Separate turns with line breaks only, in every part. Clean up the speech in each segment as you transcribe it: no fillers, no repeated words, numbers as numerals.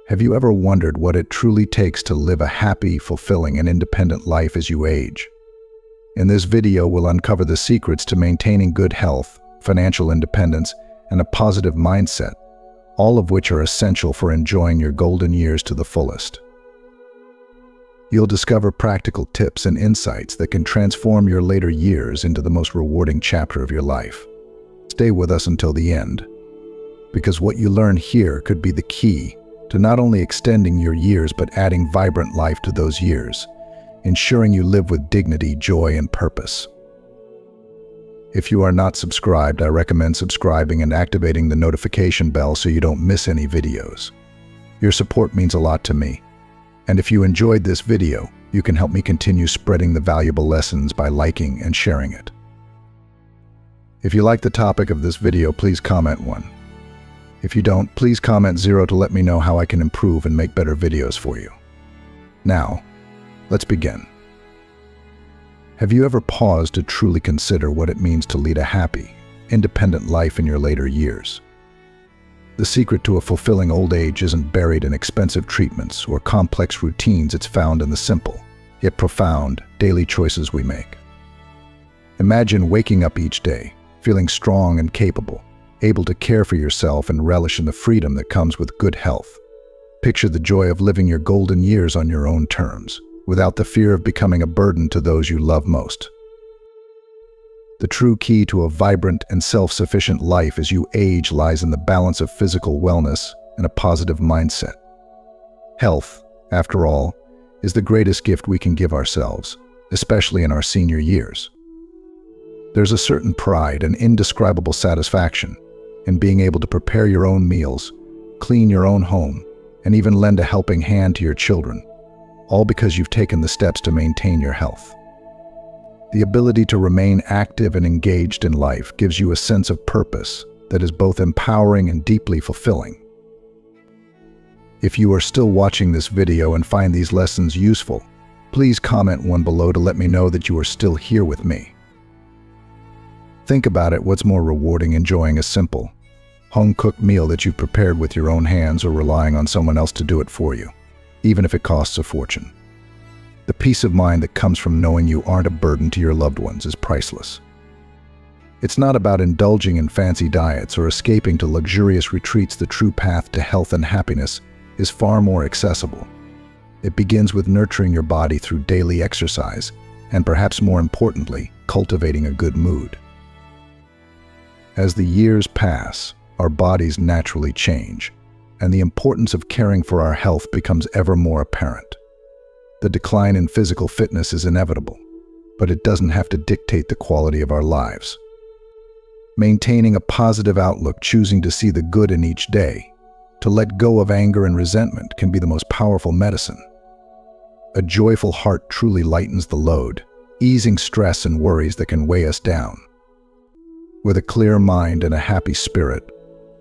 Have you ever wondered what it truly takes to live a happy, fulfilling, and independent life as you age? In this video, we'll uncover the secrets to maintaining good health, financial independence, and a positive mindset, all of which are essential for enjoying your golden years to the fullest. You'll discover practical tips and insights that can transform your later years into the most rewarding chapter of your life. Stay with us until the end, because what you learn here could be the key to not only extending your years but adding vibrant life to those years, ensuring you live with dignity, joy, and purpose. If you are not subscribed, I recommend subscribing and activating the notification bell so you don't miss any videos. Your support means a lot to me. And if you enjoyed this video, you can help me continue spreading the valuable lessons by liking and sharing it. If you like the topic of this video, please comment 1. If you don't, please comment 0 to let me know how I can improve and make better videos for you. Now, let's begin. Have you ever paused to truly consider what it means to lead a happy, independent life in your later years? The secret to a fulfilling old age isn't buried in expensive treatments or complex routines. It's found in the simple, yet profound, daily choices we make. Imagine waking up each day, feeling strong and capable, able to care for yourself and relish in the freedom that comes with good health. Picture the joy of living your golden years on your own terms, without the fear of becoming a burden to those you love most. The true key to a vibrant and self-sufficient life as you age lies in the balance of physical wellness and a positive mindset. Health, after all, is the greatest gift we can give ourselves, especially in our senior years. There's a certain pride and indescribable satisfaction in being able to prepare your own meals, clean your own home, and even lend a helping hand to your children, all because you've taken the steps to maintain your health. The ability to remain active and engaged in life gives you a sense of purpose that is both empowering and deeply fulfilling. If you are still watching this video and find these lessons useful, please comment 1 below to let me know that you are still here with me. Think about it, what's more rewarding, enjoying a simple, home-cooked meal that you've prepared with your own hands or relying on someone else to do it for you, even if it costs a fortune? The peace of mind that comes from knowing you aren't a burden to your loved ones is priceless. It's not about indulging in fancy diets or escaping to luxurious retreats. The true path to health and happiness is far more accessible. It begins with nurturing your body through daily exercise and, perhaps more importantly, cultivating a good mood. As the years pass, our bodies naturally change, and the importance of caring for our health becomes ever more apparent. The decline in physical fitness is inevitable, but it doesn't have to dictate the quality of our lives. Maintaining a positive outlook, choosing to see the good in each day, to let go of anger and resentment can be the most powerful medicine. A joyful heart truly lightens the load, easing stress and worries that can weigh us down. With a clear mind and a happy spirit,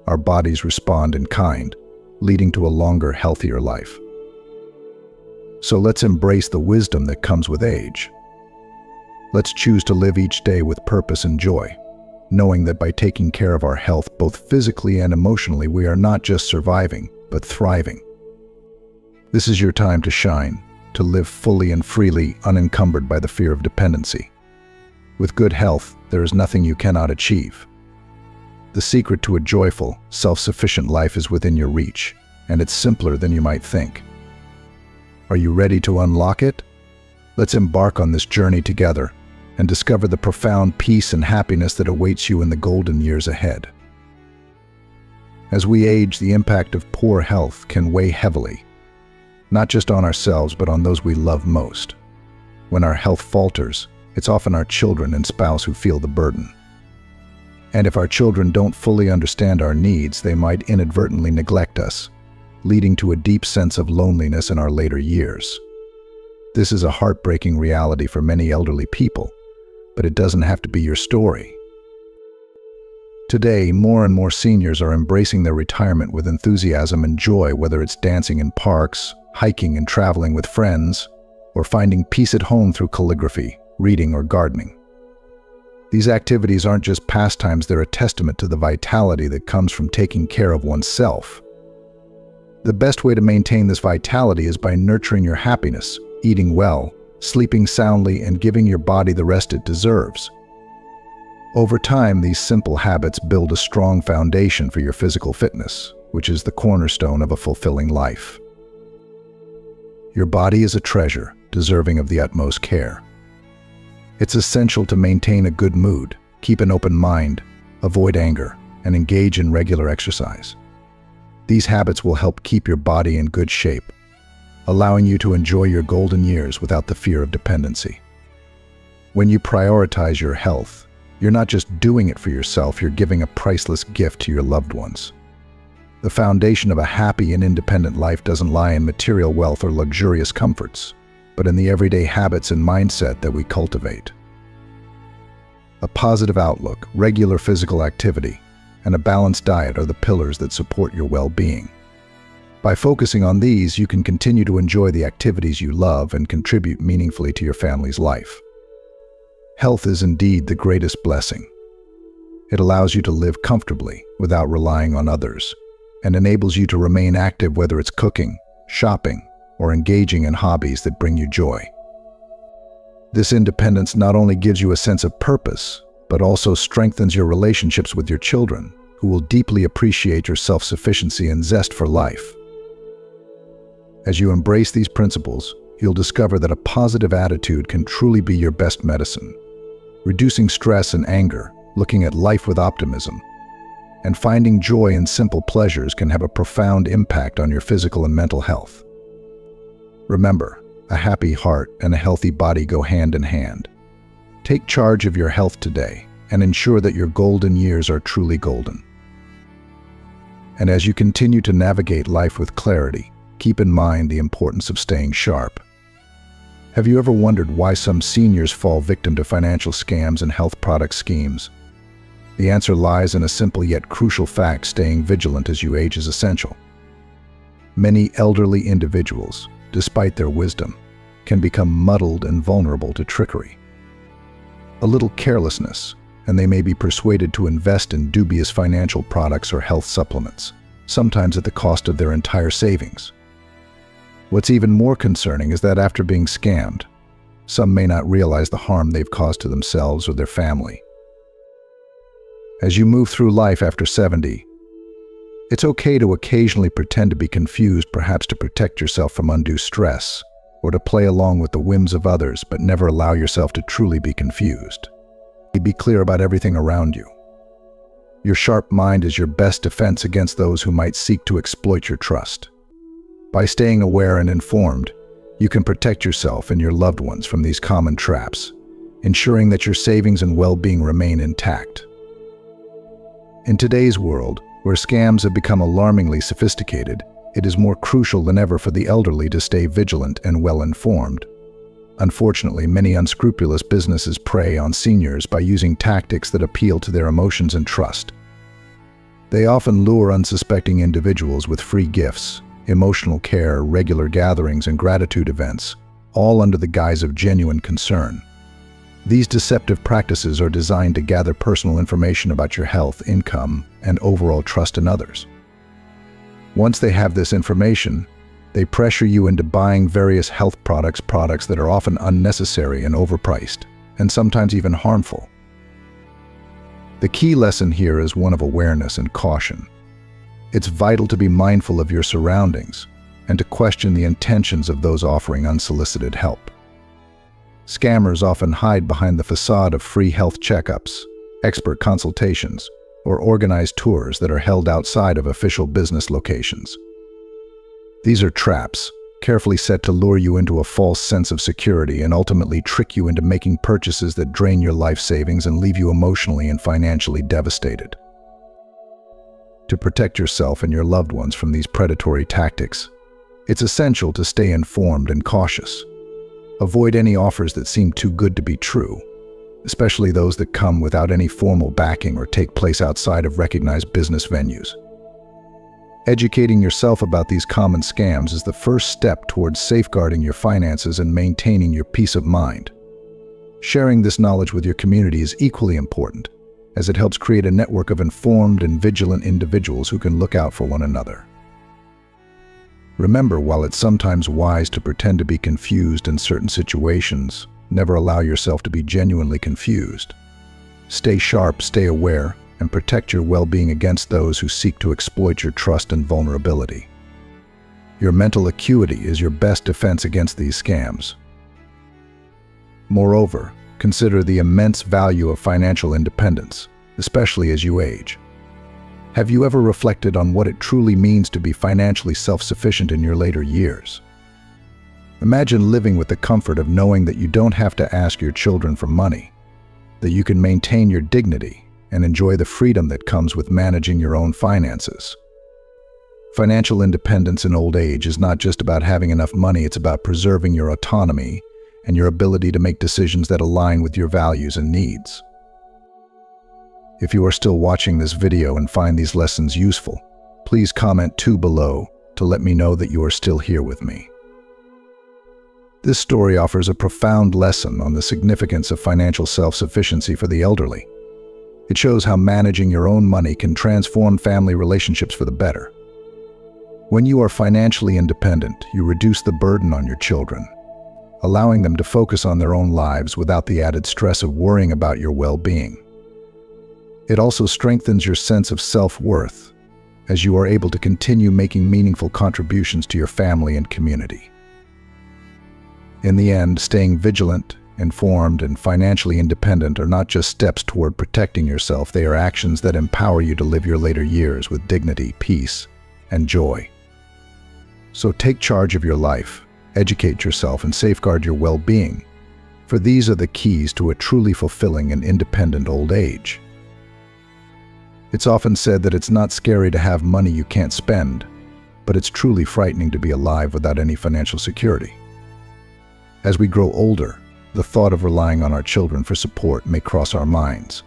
our bodies respond in kind, leading to a longer, healthier life. So let's embrace the wisdom that comes with age. Let's choose to live each day with purpose and joy, knowing that by taking care of our health both physically and emotionally, we are not just surviving, but thriving. This is your time to shine, to live fully and freely, unencumbered by the fear of dependency. With good health, there is nothing you cannot achieve. The secret to a joyful, self-sufficient life is within your reach, and it's simpler than you might think. Are you ready to unlock it? Let's embark on this journey together and discover the profound peace and happiness that awaits you in the golden years ahead. As we age, the impact of poor health can weigh heavily, not just on ourselves, but on those we love most. When our health falters, it's often our children and spouse who feel the burden. And if our children don't fully understand our needs, they might inadvertently neglect us, leading to a deep sense of loneliness in our later years. This is a heartbreaking reality for many elderly people, but it doesn't have to be your story. Today, more and more seniors are embracing their retirement with enthusiasm and joy, whether it's dancing in parks, hiking and traveling with friends, or finding peace at home through calligraphy, reading, or gardening. These activities aren't just pastimes, they're a testament to the vitality that comes from taking care of oneself. The best way to maintain this vitality is by nurturing your happiness, eating well, sleeping soundly, and giving your body the rest it deserves. Over time, these simple habits build a strong foundation for your physical fitness, which is the cornerstone of a fulfilling life. Your body is a treasure, deserving of the utmost care. It's essential to maintain a good mood, keep an open mind, avoid anger, and engage in regular exercise. These habits will help keep your body in good shape, allowing you to enjoy your golden years without the fear of dependency. When you prioritize your health, you're not just doing it for yourself, you're giving a priceless gift to your loved ones. The foundation of a happy and independent life doesn't lie in material wealth or luxurious comforts, but in the everyday habits and mindset that we cultivate. A positive outlook, regular physical activity, and a balanced diet are the pillars that support your well-being. By focusing on these, you can continue to enjoy the activities you love and contribute meaningfully to your family's life. Health is indeed the greatest blessing. It allows you to live comfortably without relying on others, and enables you to remain active whether it's cooking, shopping, or engaging in hobbies that bring you joy. This independence not only gives you a sense of purpose, but also strengthens your relationships with your children, who will deeply appreciate your self-sufficiency and zest for life. As you embrace these principles, you'll discover that a positive attitude can truly be your best medicine. Reducing stress and anger, looking at life with optimism, and finding joy in simple pleasures can have a profound impact on your physical and mental health. Remember, a happy heart and a healthy body go hand in hand. Take charge of your health today and ensure that your golden years are truly golden. And as you continue to navigate life with clarity, keep in mind the importance of staying sharp. Have you ever wondered why some seniors fall victim to financial scams and health product schemes? The answer lies in a simple yet crucial fact: staying vigilant as you age is essential. Many elderly individuals, despite their wisdom, can become muddled and vulnerable to trickery. A little carelessness, and they may be persuaded to invest in dubious financial products or health supplements, sometimes at the cost of their entire savings. What's even more concerning is that after being scammed, some may not realize the harm they've caused to themselves or their family. As you move through life after 70, it's okay to occasionally pretend to be confused, perhaps to protect yourself from undue stress, or to play along with the whims of others, but never allow yourself to truly be confused. Be clear about everything around you. Your sharp mind is your best defense against those who might seek to exploit your trust. By staying aware and informed, you can protect yourself and your loved ones from these common traps, ensuring that your savings and well-being remain intact. In today's world, where scams have become alarmingly sophisticated, it is more crucial than ever for the elderly to stay vigilant and well-informed. Unfortunately, many unscrupulous businesses prey on seniors by using tactics that appeal to their emotions and trust. They often lure unsuspecting individuals with free gifts, emotional care, regular gatherings, and gratitude events, all under the guise of genuine concern. These deceptive practices are designed to gather personal information about your health, income, and overall trust in others. Once they have this information, they pressure you into buying various health products that are often unnecessary and overpriced, and sometimes even harmful. The key lesson here is one of awareness and caution. It's vital to be mindful of your surroundings and to question the intentions of those offering unsolicited help. Scammers often hide behind the facade of free health checkups, expert consultations, or organized tours that are held outside of official business locations. These are traps, carefully set to lure you into a false sense of security and ultimately trick you into making purchases that drain your life savings and leave you emotionally and financially devastated. To protect yourself and your loved ones from these predatory tactics, it's essential to stay informed and cautious. Avoid any offers that seem too good to be true, especially those that come without any formal backing or take place outside of recognized business venues. Educating yourself about these common scams is the first step towards safeguarding your finances and maintaining your peace of mind. Sharing this knowledge with your community is equally important, as it helps create a network of informed and vigilant individuals who can look out for one another. Remember, while it's sometimes wise to pretend to be confused in certain situations, never allow yourself to be genuinely confused. Stay sharp, stay aware, and protect your well-being against those who seek to exploit your trust and vulnerability. Your mental acuity is your best defense against these scams. Moreover, consider the immense value of financial independence, especially as you age. Have you ever reflected on what it truly means to be financially self-sufficient in your later years? Imagine living with the comfort of knowing that you don't have to ask your children for money, that you can maintain your dignity and enjoy the freedom that comes with managing your own finances. Financial independence in old age is not just about having enough money, it's about preserving your autonomy and your ability to make decisions that align with your values and needs. If you are still watching this video and find these lessons useful, please comment 2 below to let me know that you are still here with me. This story offers a profound lesson on the significance of financial self-sufficiency for the elderly. It shows how managing your own money can transform family relationships for the better. When you are financially independent, you reduce the burden on your children, allowing them to focus on their own lives without the added stress of worrying about your well-being. It also strengthens your sense of self-worth, as you are able to continue making meaningful contributions to your family and community. In the end, staying vigilant, informed, and financially independent are not just steps toward protecting yourself, they are actions that empower you to live your later years with dignity, peace, and joy. So take charge of your life, educate yourself, and safeguard your well-being, for these are the keys to a truly fulfilling and independent old age. It's often said that it's not scary to have money you can't spend, but it's truly frightening to be alive without any financial security. As we grow older, the thought of relying on our children for support may cross our minds.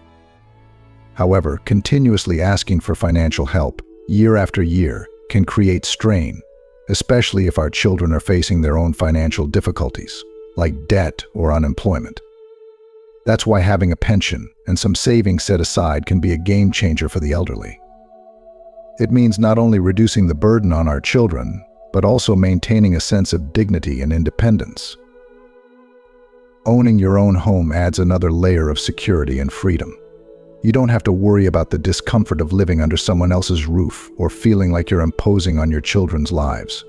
However, continuously asking for financial help year after year can create strain, especially if our children are facing their own financial difficulties, like debt or unemployment. That's why having a pension and some savings set aside can be a game changer for the elderly. It means not only reducing the burden on our children, but also maintaining a sense of dignity and independence. Owning your own home adds another layer of security and freedom. You don't have to worry about the discomfort of living under someone else's roof or feeling like you're imposing on your children's lives.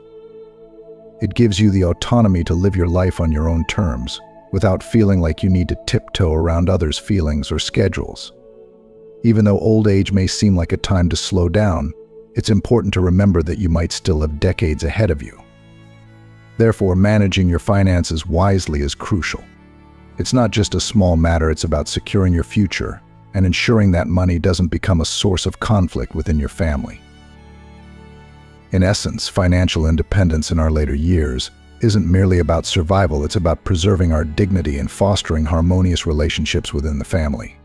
It gives you the autonomy to live your life on your own terms, without feeling like you need to tiptoe around others' feelings or schedules. Even though old age may seem like a time to slow down, it's important to remember that you might still have decades ahead of you. Therefore, managing your finances wisely is crucial. It's not just a small matter, it's about securing your future and ensuring that money doesn't become a source of conflict within your family. In essence, financial independence in our later years isn't merely about survival, it's about preserving our dignity and fostering harmonious relationships within the family.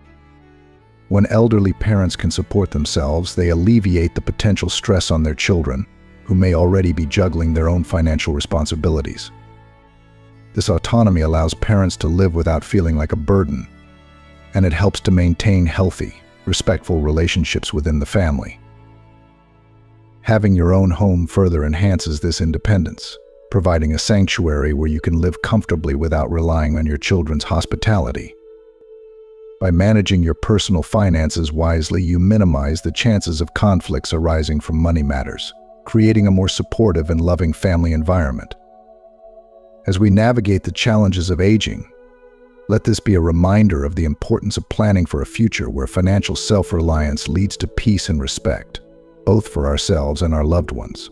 When elderly parents can support themselves, they alleviate the potential stress on their children, who may already be juggling their own financial responsibilities. This autonomy allows parents to live without feeling like a burden, and it helps to maintain healthy, respectful relationships within the family. Having your own home further enhances this independence, providing a sanctuary where you can live comfortably without relying on your children's hospitality. By managing your personal finances wisely, you minimize the chances of conflicts arising from money matters, creating a more supportive and loving family environment. As we navigate the challenges of aging, let this be a reminder of the importance of planning for a future where financial self-reliance leads to peace and respect, both for ourselves and our loved ones.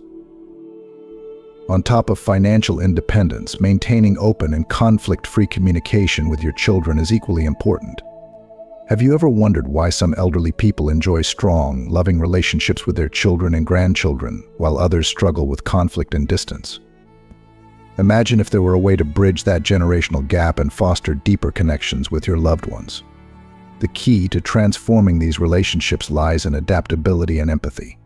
On top of financial independence, maintaining open and conflict-free communication with your children is equally important. Have you ever wondered why some elderly people enjoy strong, loving relationships with their children and grandchildren, while others struggle with conflict and distance? Imagine if there were a way to bridge that generational gap and foster deeper connections with your loved ones. The key to transforming these relationships lies in adaptability and empathy.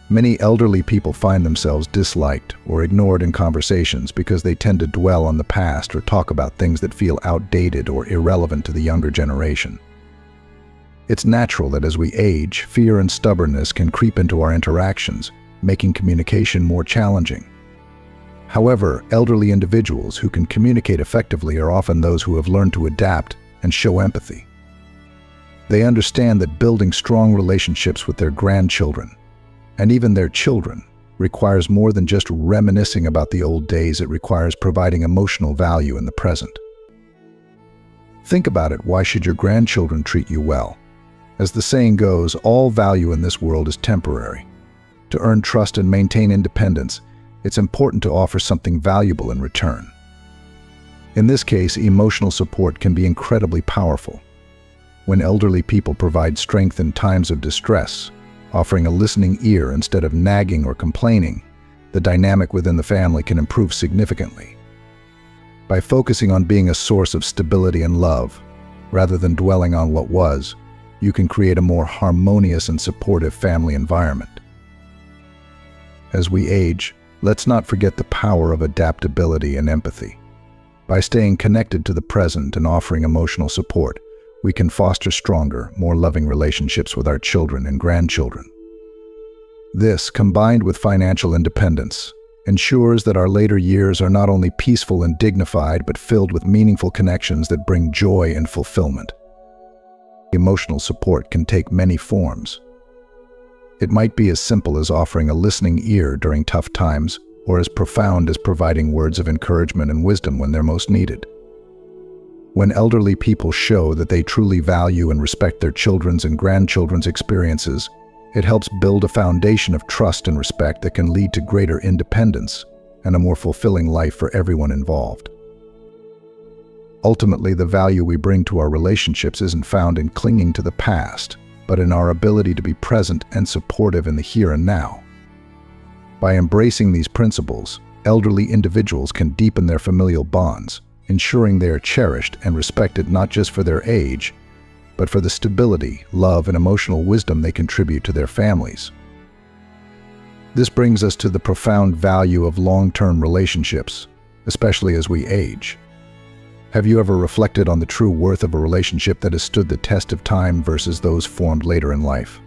Many elderly people find themselves disliked or ignored in conversations because they tend to dwell on the past or talk about things that feel outdated or irrelevant to the younger generation. It's natural that as we age, fear and stubbornness can creep into our interactions, making communication more challenging. However, elderly individuals who can communicate effectively are often those who have learned to adapt and show empathy. They understand that building strong relationships with their grandchildren, and even their children, requires more than just reminiscing about the old days. It requires providing emotional value in the present. Think about it. Why should your grandchildren treat you well? As the saying goes, all value in this world is temporary. To earn trust and maintain independence, it's important to offer something valuable in return. In this case, emotional support can be incredibly powerful. When elderly people provide strength in times of distress, offering a listening ear instead of nagging or complaining, the dynamic within the family can improve significantly. By focusing on being a source of stability and love, rather than dwelling on what was, you can create a more harmonious and supportive family environment. As we age, let's not forget the power of adaptability and empathy. By staying connected to the present and offering emotional support, we can foster stronger, more loving relationships with our children and grandchildren. This, combined with financial independence, ensures that our later years are not only peaceful and dignified, but filled with meaningful connections that bring joy and fulfillment. Emotional support can take many forms. It might be as simple as offering a listening ear during tough times, or as profound as providing words of encouragement and wisdom when they're most needed. When elderly people show that they truly value and respect their children's and grandchildren's experiences, it helps build a foundation of trust and respect that can lead to greater independence and a more fulfilling life for everyone involved. Ultimately, the value we bring to our relationships isn't found in clinging to the past, but in our ability to be present and supportive in the here and now. By embracing these principles, elderly individuals can deepen their familial bonds, ensuring they are cherished and respected not just for their age, but for the stability, love, and emotional wisdom they contribute to their families. This brings us to the profound value of long-term relationships, especially as we age. Have you ever reflected on the true worth of a relationship that has stood the test of time versus those formed later in life?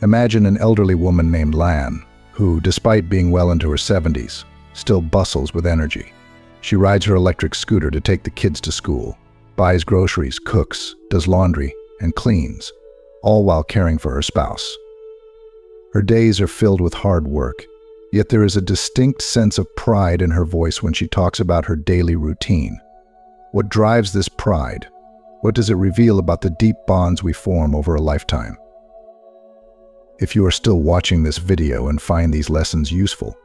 Imagine an elderly woman named Lan, who, despite being well into her 70s, still bustles with energy. She rides her electric scooter to take the kids to school, buys groceries, cooks, does laundry, and cleans, all while caring for her spouse. Her days are filled with hard work, yet there is a distinct sense of pride in her voice when she talks about her daily routine. What drives this pride? What does it reveal about the deep bonds we form over a lifetime? If you are still watching this video and find these lessons useful,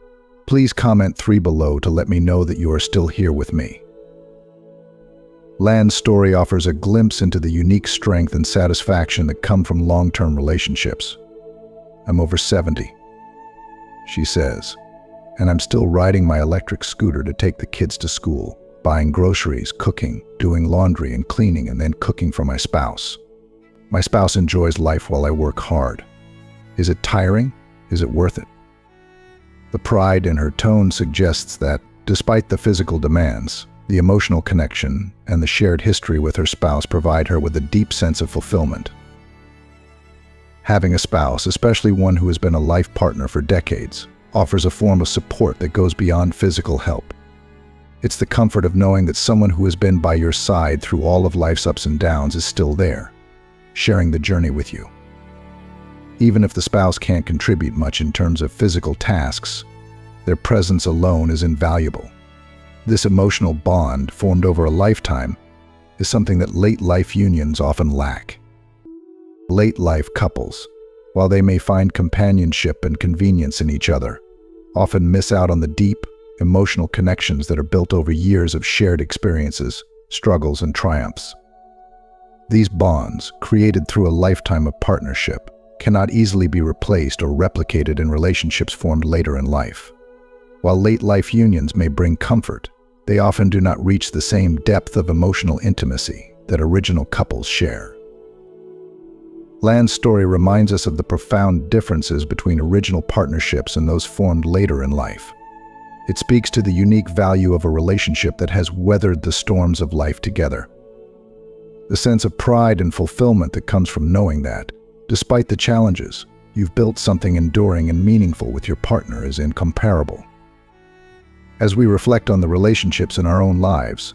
please comment 3 below to let me know that you are still here with me. Lan's story offers a glimpse into the unique strength and satisfaction that come from long-term relationships. "I'm over 70," she says, "and I'm still riding my electric scooter to take the kids to school, buying groceries, cooking, doing laundry and cleaning, and then cooking for my spouse. My spouse enjoys life while I work hard. Is it tiring? Is it worth it?" The pride in her tone suggests that, despite the physical demands, the emotional connection and the shared history with her spouse provide her with a deep sense of fulfillment. Having a spouse, especially one who has been a life partner for decades, offers a form of support that goes beyond physical help. It's the comfort of knowing that someone who has been by your side through all of life's ups and downs is still there, sharing the journey with you. Even if the spouse can't contribute much in terms of physical tasks, their presence alone is invaluable. This emotional bond, formed over a lifetime, is something that late-life unions often lack. Late-life couples, while they may find companionship and convenience in each other, often miss out on the deep, emotional connections that are built over years of shared experiences, struggles, and triumphs. These bonds, created through a lifetime of partnership, cannot easily be replaced or replicated in relationships formed later in life. While late-life unions may bring comfort, they often do not reach the same depth of emotional intimacy that original couples share. Lan's story reminds us of the profound differences between original partnerships and those formed later in life. It speaks to the unique value of a relationship that has weathered the storms of life together. The sense of pride and fulfillment that comes from knowing that, despite the challenges, you've built something enduring and meaningful with your partner is incomparable. As we reflect on the relationships in our own lives,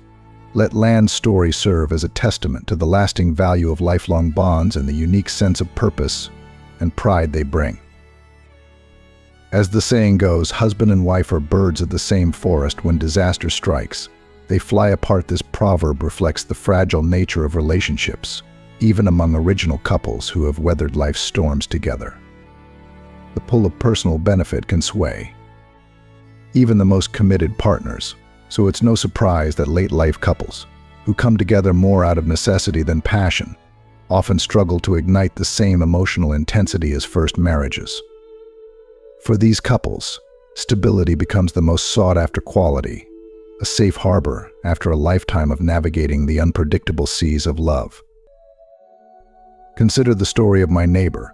let Land's story serve as a testament to the lasting value of lifelong bonds and the unique sense of purpose and pride they bring. As the saying goes, husband and wife are birds of the same forest. When disaster strikes, they fly apart. This proverb reflects the fragile nature of relationships, even among original couples who have weathered life's storms together. The pull of personal benefit can sway even the most committed partners, so it's no surprise that late-life couples, who come together more out of necessity than passion, often struggle to ignite the same emotional intensity as first marriages. For these couples, stability becomes the most sought-after quality, a safe harbor after a lifetime of navigating the unpredictable seas of love. Consider the story of my neighbor,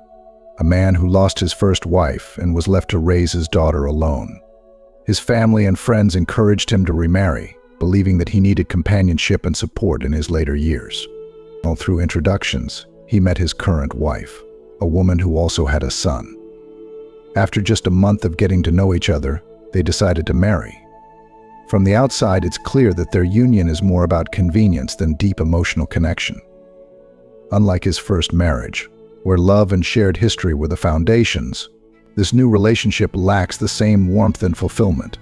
a man who lost his first wife and was left to raise his daughter alone. His family and friends encouraged him to remarry, believing that he needed companionship and support in his later years. All through introductions, he met his current wife, a woman who also had a son. After just a month of getting to know each other, they decided to marry. From the outside, it's clear that their union is more about convenience than deep emotional connection. Unlike his first marriage, where love and shared history were the foundations, this new relationship lacks the same warmth and fulfillment.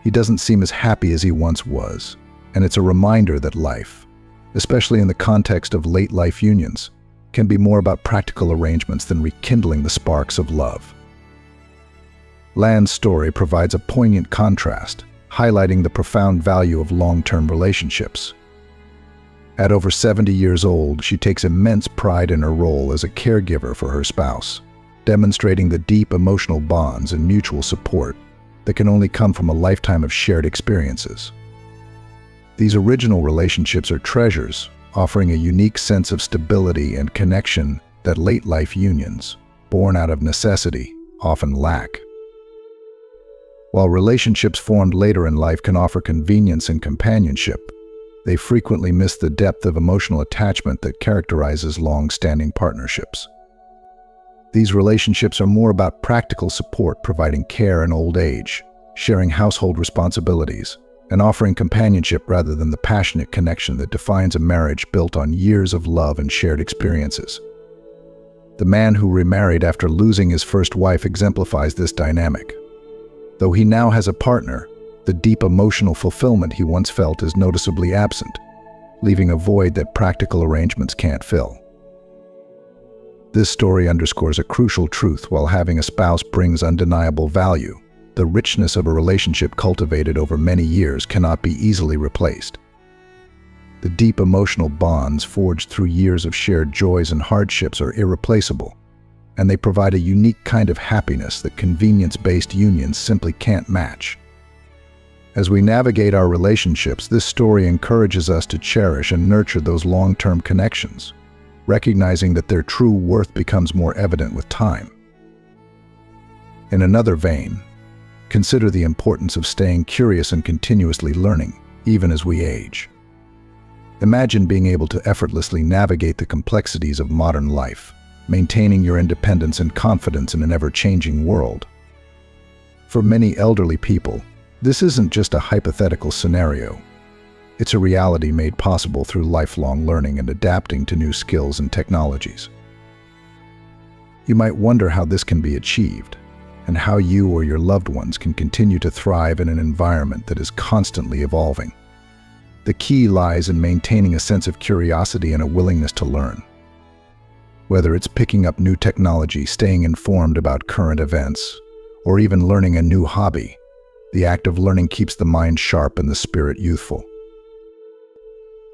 He doesn't seem as happy as he once was, and it's a reminder that life, especially in the context of late-life unions, can be more about practical arrangements than rekindling the sparks of love. Land's story provides a poignant contrast, highlighting the profound value of long-term relationships. At over 70 years old, she takes immense pride in her role as a caregiver for her spouse, demonstrating the deep emotional bonds and mutual support that can only come from a lifetime of shared experiences. These original relationships are treasures, offering a unique sense of stability and connection that late-life unions, born out of necessity, often lack. While relationships formed later in life can offer convenience and companionship, they frequently miss the depth of emotional attachment that characterizes long-standing partnerships. These relationships are more about practical support, providing care in old age, sharing household responsibilities, and offering companionship rather than the passionate connection that defines a marriage built on years of love and shared experiences. The man who remarried after losing his first wife exemplifies this dynamic. Though he now has a partner, the deep emotional fulfillment he once felt is noticeably absent, leaving a void that practical arrangements can't fill. This story underscores a crucial truth: while having a spouse brings undeniable value, the richness of a relationship cultivated over many years cannot be easily replaced. The deep emotional bonds forged through years of shared joys and hardships are irreplaceable, and they provide a unique kind of happiness that convenience-based unions simply can't match. As we navigate our relationships, this story encourages us to cherish and nurture those long-term connections, recognizing that their true worth becomes more evident with time. In another vein, consider the importance of staying curious and continuously learning, even as we age. Imagine being able to effortlessly navigate the complexities of modern life, maintaining your independence and confidence in an ever-changing world. For many elderly people, this isn't just a hypothetical scenario. It's a reality made possible through lifelong learning and adapting to new skills and technologies. You might wonder how this can be achieved, and how you or your loved ones can continue to thrive in an environment that is constantly evolving. The key lies in maintaining a sense of curiosity and a willingness to learn. Whether it's picking up new technology, staying informed about current events, or even learning a new hobby, the act of learning keeps the mind sharp and the spirit youthful.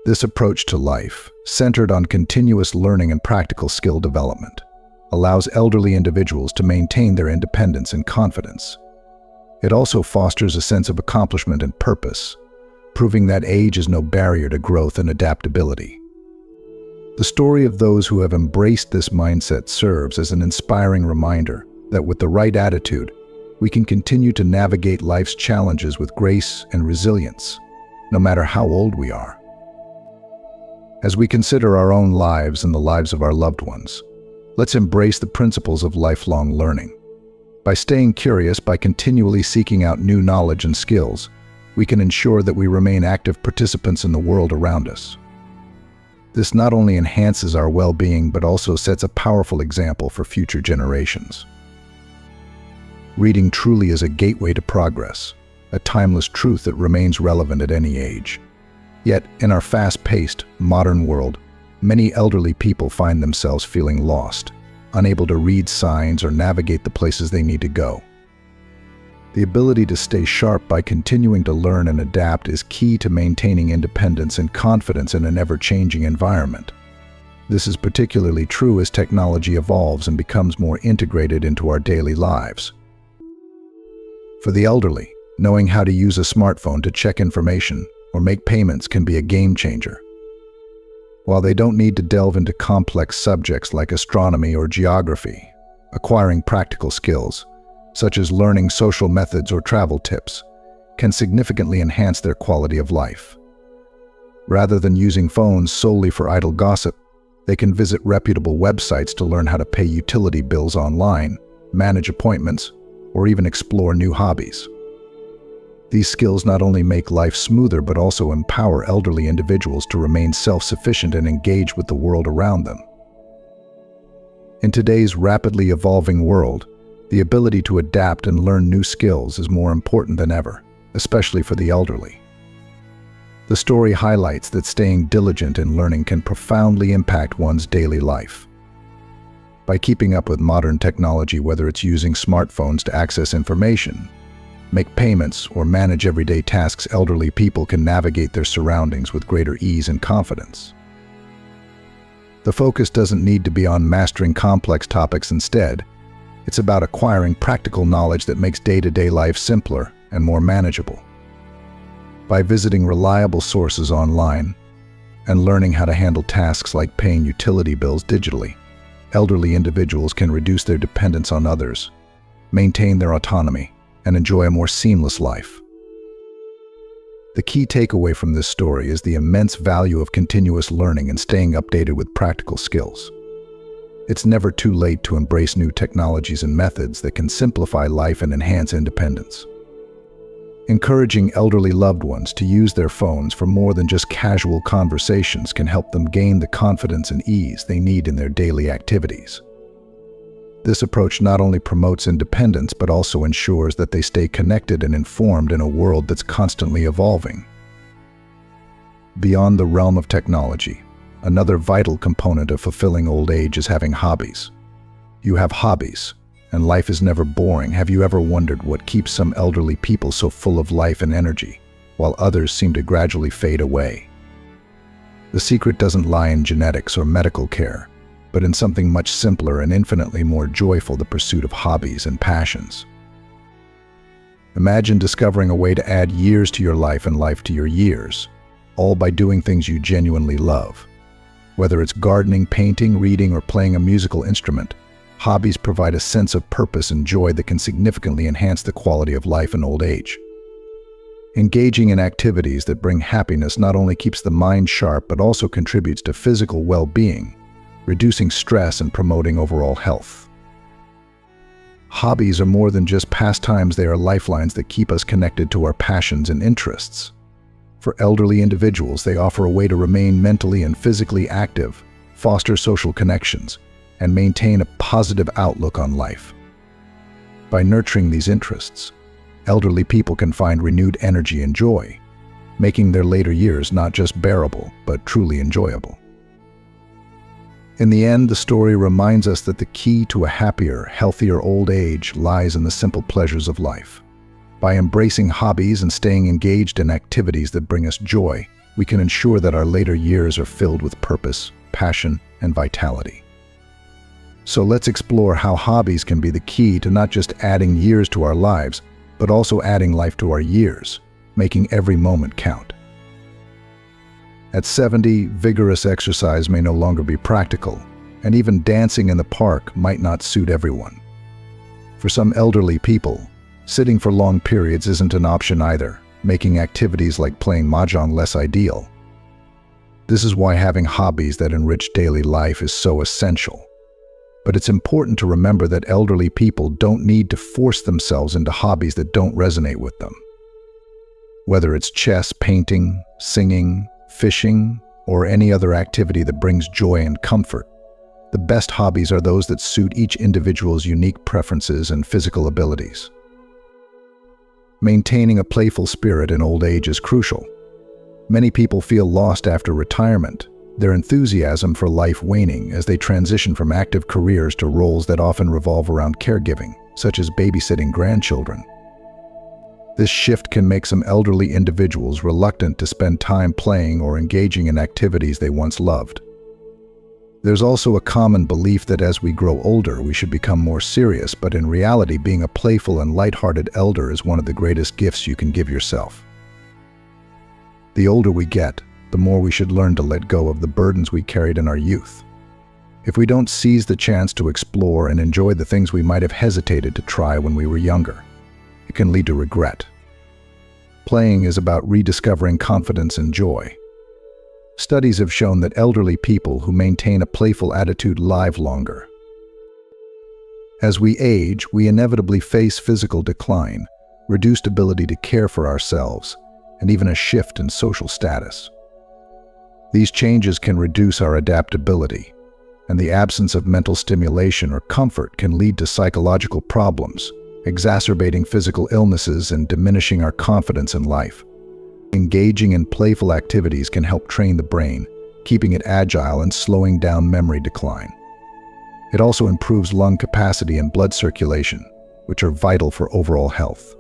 This approach to life, centered on continuous learning and practical skill development, allows elderly individuals to maintain their independence and confidence. It also fosters a sense of accomplishment and purpose, proving that age is no barrier to growth and adaptability. The story of those who have embraced this mindset serves as an inspiring reminder that with the right attitude, we can continue to navigate life's challenges with grace and resilience, no matter how old we are. As we consider our own lives and the lives of our loved ones, Let's embrace the principles of lifelong learning. By staying curious, by continually seeking out new knowledge and skills, we can ensure that we remain active participants in the world around us. This not only enhances our well-being, but also sets a powerful example for future generations. Reading truly is a gateway to progress, a timeless truth that remains relevant at any age. Yet, in our fast-paced, modern world, many elderly people find themselves feeling lost, unable to read signs or navigate the places they need to go. The ability to stay sharp by continuing to learn and adapt is key to maintaining independence and confidence in an ever-changing environment. This is particularly true as technology evolves and becomes more integrated into our daily lives. For the elderly, knowing how to use a smartphone to check information or make payments can be a game changer. While they don't need to delve into complex subjects like astronomy or geography, acquiring practical skills, such as learning social methods or travel tips, can significantly enhance their quality of life. Rather than using phones solely for idle gossip, they can visit reputable websites to learn how to pay utility bills online, manage appointments, or even explore new hobbies. These skills not only make life smoother but also empower elderly individuals to remain self-sufficient and engaged with the world around them. In today's rapidly evolving world, the ability to adapt and learn new skills is more important than ever, especially for the elderly. The story highlights that staying diligent in learning can profoundly impact one's daily life. By keeping up with modern technology, whether it's using smartphones to access information, make payments, or manage everyday tasks, elderly people can navigate their surroundings with greater ease and confidence. The focus doesn't need to be on mastering complex topics. Instead, it's about acquiring practical knowledge that makes day-to-day life simpler and more manageable. By visiting reliable sources online and learning how to handle tasks like paying utility bills digitally, elderly individuals can reduce their dependence on others, maintain their autonomy, and enjoy a more seamless life. The key takeaway from this story is the immense value of continuous learning and staying updated with practical skills. It's never too late to embrace new technologies and methods that can simplify life and enhance independence. Encouraging elderly loved ones to use their phones for more than just casual conversations can help them gain the confidence and ease they need in their daily activities. This approach not only promotes independence but also ensures that they stay connected and informed in a world that's constantly evolving. Beyond the realm of technology, another vital component of fulfilling old age is having hobbies. You have hobbies, and life is never boring. Have you ever wondered what keeps some elderly people so full of life and energy, while others seem to gradually fade away? The secret doesn't lie in genetics or medical care, but in something much simpler and infinitely more joyful: the pursuit of hobbies and passions. Imagine discovering a way to add years to your life and life to your years, all by doing things you genuinely love. Whether it's gardening, painting, reading, or playing a musical instrument, hobbies provide a sense of purpose and joy that can significantly enhance the quality of life in old age. Engaging in activities that bring happiness not only keeps the mind sharp but also contributes to physical well-being, reducing stress and promoting overall health. Hobbies are more than just pastimes. They are lifelines that keep us connected to our passions and interests. For elderly individuals, they offer a way to remain mentally and physically active, foster social connections, and maintain a positive outlook on life. By nurturing these interests, elderly people can find renewed energy and joy, making their later years not just bearable, but truly enjoyable. In the end, the story reminds us that the key to a happier, healthier old age lies in the simple pleasures of life. By embracing hobbies and staying engaged in activities that bring us joy, we can ensure that our later years are filled with purpose, passion, and vitality. So let's explore how hobbies can be the key to not just adding years to our lives, but also adding life to our years, making every moment count. At 70, vigorous exercise may no longer be practical, and even dancing in the park might not suit everyone. For some elderly people, sitting for long periods isn't an option either, making activities like playing mahjong less ideal. This is why having hobbies that enrich daily life is so essential. But it's important to remember that elderly people don't need to force themselves into hobbies that don't resonate with them. Whether it's chess, painting, singing, fishing, or any other activity that brings joy and comfort, the best hobbies are those that suit each individual's unique preferences and physical abilities. Maintaining a playful spirit in old age is crucial. Many people feel lost after retirement, their enthusiasm for life waning as they transition from active careers to roles that often revolve around caregiving, such as babysitting grandchildren. This shift can make some elderly individuals reluctant to spend time playing or engaging in activities they once loved. There's also a common belief that as we grow older, we should become more serious, but in reality, being a playful and lighthearted elder is one of the greatest gifts you can give yourself. The older we get, the more we should learn to let go of the burdens we carried in our youth. If we don't seize the chance to explore and enjoy the things we might have hesitated to try when we were younger, it can lead to regret. Playing is about rediscovering confidence and joy. Studies have shown that elderly people who maintain a playful attitude live longer. As we age, we inevitably face physical decline, reduced ability to care for ourselves, and even a shift in social status. These changes can reduce our adaptability, and the absence of mental stimulation or comfort can lead to psychological problems, exacerbating physical illnesses and diminishing our confidence in life. Engaging in playful activities can help train the brain, keeping it agile and slowing down memory decline. It also improves lung capacity and blood circulation, which are vital for overall health.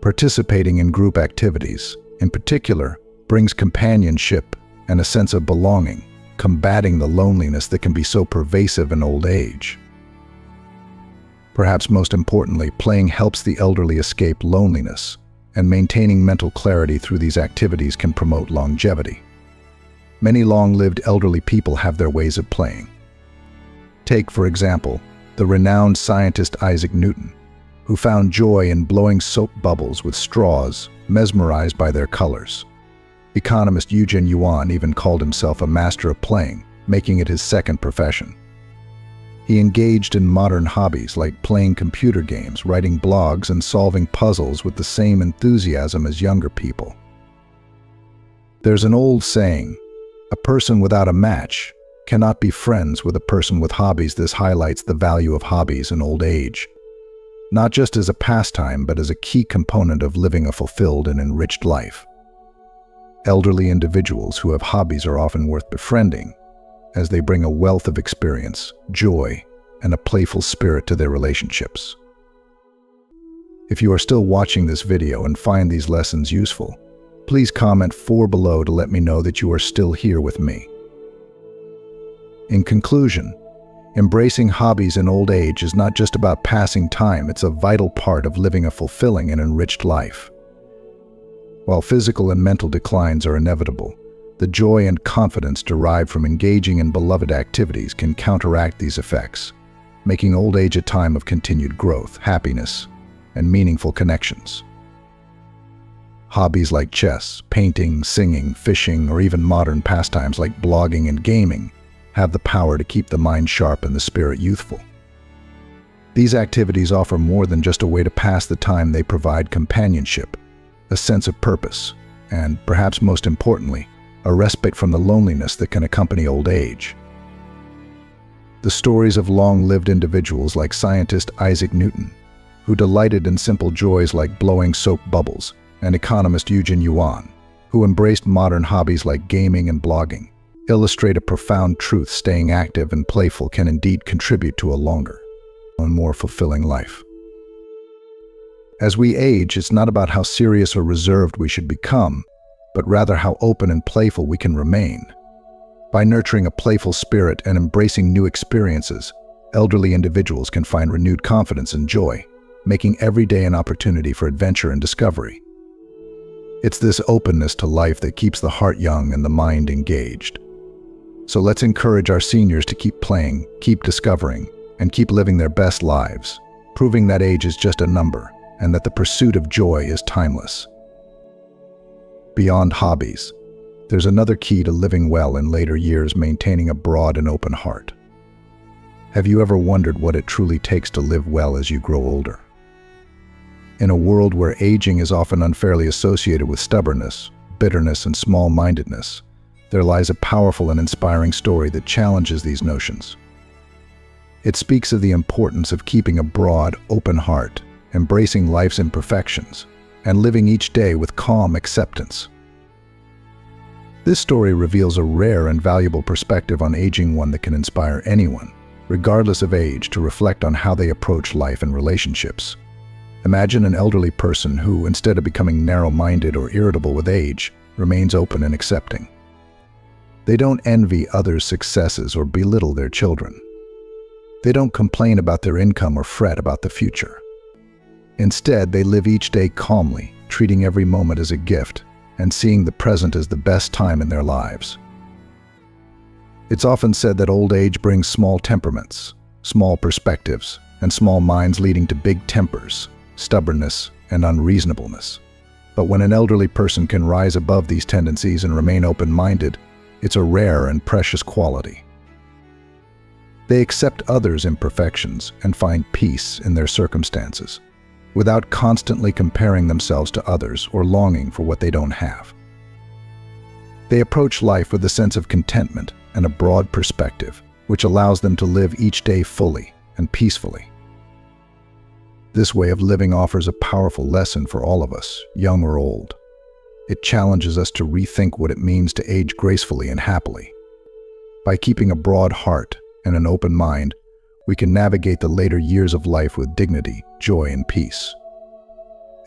Participating in group activities, in particular, brings companionship and a sense of belonging, combating the loneliness that can be so pervasive in old age. Perhaps most importantly, playing helps the elderly escape loneliness, and maintaining mental clarity through these activities can promote longevity. Many long-lived elderly people have their ways of playing. Take, for example, the renowned scientist Isaac Newton, who found joy in blowing soap bubbles with straws, mesmerized by their colors. Economist Eugene Yuan even called himself a master of playing, making it his second profession. He engaged in modern hobbies like playing computer games, writing blogs, and solving puzzles with the same enthusiasm as younger people. There's an old saying, "A person without a match cannot be friends with a person with hobbies." This highlights the value of hobbies in old age, not just as a pastime, but as a key component of living a fulfilled and enriched life. Elderly individuals who have hobbies are often worth befriending, as they bring a wealth of experience, joy, and a playful spirit to their relationships. If you are still watching this video and find these lessons useful, please comment 4 below to let me know that you are still here with me. In conclusion, embracing hobbies in old age is not just about passing time, it's a vital part of living a fulfilling and enriched life. While physical and mental declines are inevitable, the joy and confidence derived from engaging in beloved activities can counteract these effects, making old age a time of continued growth, happiness, and meaningful connections. Hobbies like chess, painting, singing, fishing, or even modern pastimes like blogging and gaming have the power to keep the mind sharp and the spirit youthful. These activities offer more than just a way to pass the time. They provide companionship, a sense of purpose, and, perhaps most importantly, a respite from the loneliness that can accompany old age. The stories of long-lived individuals like scientist Isaac Newton, who delighted in simple joys like blowing soap bubbles, and economist Eugene Yuan, who embraced modern hobbies like gaming and blogging, illustrate a profound truth: staying active and playful can indeed contribute to a longer and more fulfilling life. As we age, it's not about how serious or reserved we should become, but rather how open and playful we can remain. By nurturing a playful spirit and embracing new experiences, elderly individuals can find renewed confidence and joy, making every day an opportunity for adventure and discovery. It's this openness to life that keeps the heart young and the mind engaged. So let's encourage our seniors to keep playing, keep discovering, and keep living their best lives, proving that age is just a number and that the pursuit of joy is timeless. Beyond hobbies, there's another key to living well in later years: maintaining a broad and open heart. Have you ever wondered what it truly takes to live well as you grow older? In a world where aging is often unfairly associated with stubbornness, bitterness, and small-mindedness, there lies a powerful and inspiring story that challenges these notions. It speaks of the importance of keeping a broad, open heart, embracing life's imperfections, and living each day with calm acceptance. This story reveals a rare and valuable perspective on aging, one that can inspire anyone, regardless of age, to reflect on how they approach life and relationships. Imagine an elderly person who, instead of becoming narrow-minded or irritable with age, remains open and accepting. They don't envy others' successes or belittle their children. They don't complain about their income or fret about the future. Instead, they live each day calmly, treating every moment as a gift and seeing the present as the best time in their lives. It's often said that old age brings small temperaments, small perspectives, and small minds, leading to big tempers, stubbornness, and unreasonableness. But when an elderly person can rise above these tendencies and remain open-minded, it's a rare and precious quality. They accept others' imperfections and find peace in their circumstances, without constantly comparing themselves to others or longing for what they don't have. They approach life with a sense of contentment and a broad perspective, which allows them to live each day fully and peacefully. This way of living offers a powerful lesson for all of us, young or old. It challenges us to rethink what it means to age gracefully and happily. By keeping a broad heart and an open mind, we can navigate the later years of life with dignity, joy, and peace.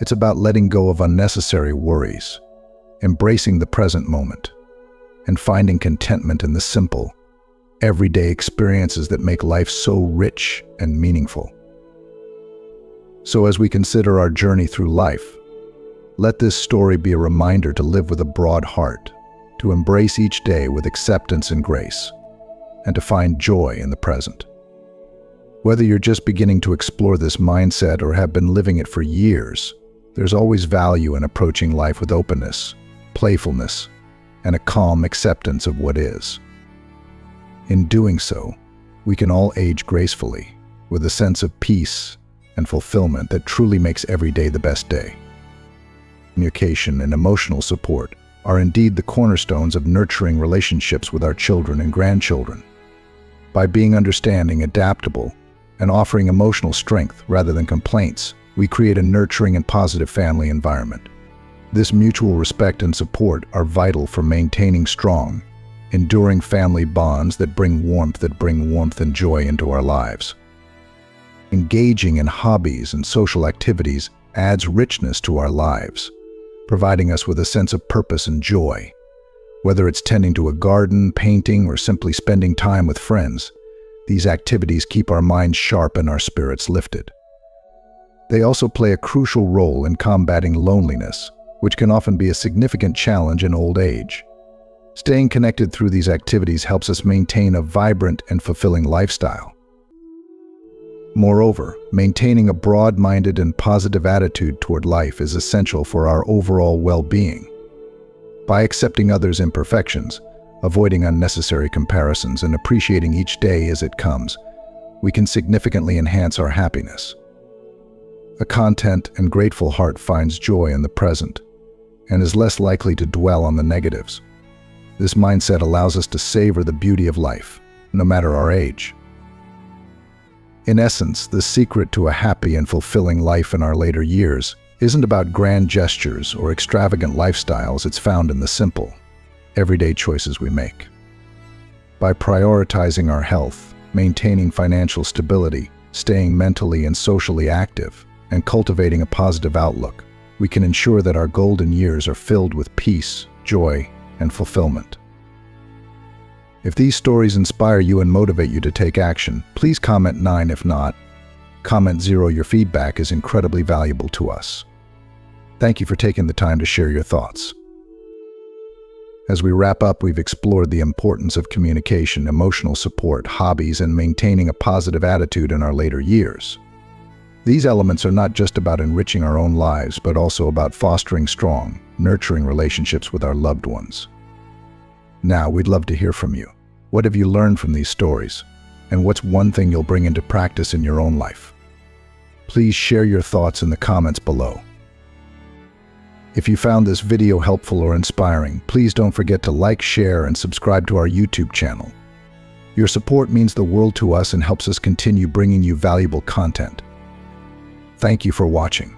It's about letting go of unnecessary worries, embracing the present moment, and finding contentment in the simple, everyday experiences that make life so rich and meaningful. So as we consider our journey through life, let this story be a reminder to live with a broad heart, to embrace each day with acceptance and grace, and to find joy in the present. Whether you're just beginning to explore this mindset or have been living it for years, there's always value in approaching life with openness, playfulness, and a calm acceptance of what is. In doing so, we can all age gracefully, with a sense of peace and fulfillment that truly makes every day the best day. Communication and emotional support are indeed the cornerstones of nurturing relationships with our children and grandchildren. By being understanding, adaptable, and offering emotional strength rather than complaints, we create a nurturing and positive family environment. This mutual respect and support are vital for maintaining strong, enduring family bonds that bring warmth and joy into our lives. Engaging in hobbies and social activities adds richness to our lives, providing us with a sense of purpose and joy. Whether it's tending to a garden, painting, or simply spending time with friends, these activities keep our minds sharp and our spirits lifted. They also play a crucial role in combating loneliness, which can often be a significant challenge in old age. Staying connected through these activities helps us maintain a vibrant and fulfilling lifestyle. Moreover, maintaining a broad-minded and positive attitude toward life is essential for our overall well-being. By accepting others' imperfections, avoiding unnecessary comparisons, and appreciating each day as it comes, we can significantly enhance our happiness. A content and grateful heart finds joy in the present and is less likely to dwell on the negatives. This mindset allows us to savor the beauty of life, no matter our age. In essence, the secret to a happy and fulfilling life in our later years isn't about grand gestures or extravagant lifestyles. It's found in the simple, everyday choices we make. By prioritizing our health, maintaining financial stability, staying mentally and socially active, and cultivating a positive outlook, we can ensure that our golden years are filled with peace, joy, and fulfillment. If these stories inspire you and motivate you to take action, please comment 9. If not, comment 0. Your feedback is incredibly valuable to us. Thank you for taking the time to share your thoughts. As we wrap up, we've explored the importance of communication, emotional support, hobbies, and maintaining a positive attitude in our later years. These elements are not just about enriching our own lives, but also about fostering strong, nurturing relationships with our loved ones. Now, we'd love to hear from you. What have you learned from these stories? And what's one thing you'll bring into practice in your own life? Please share your thoughts in the comments below. If you found this video helpful or inspiring, please don't forget to like, share, and subscribe to our YouTube channel. Your support means the world to us and helps us continue bringing you valuable content. Thank you for watching.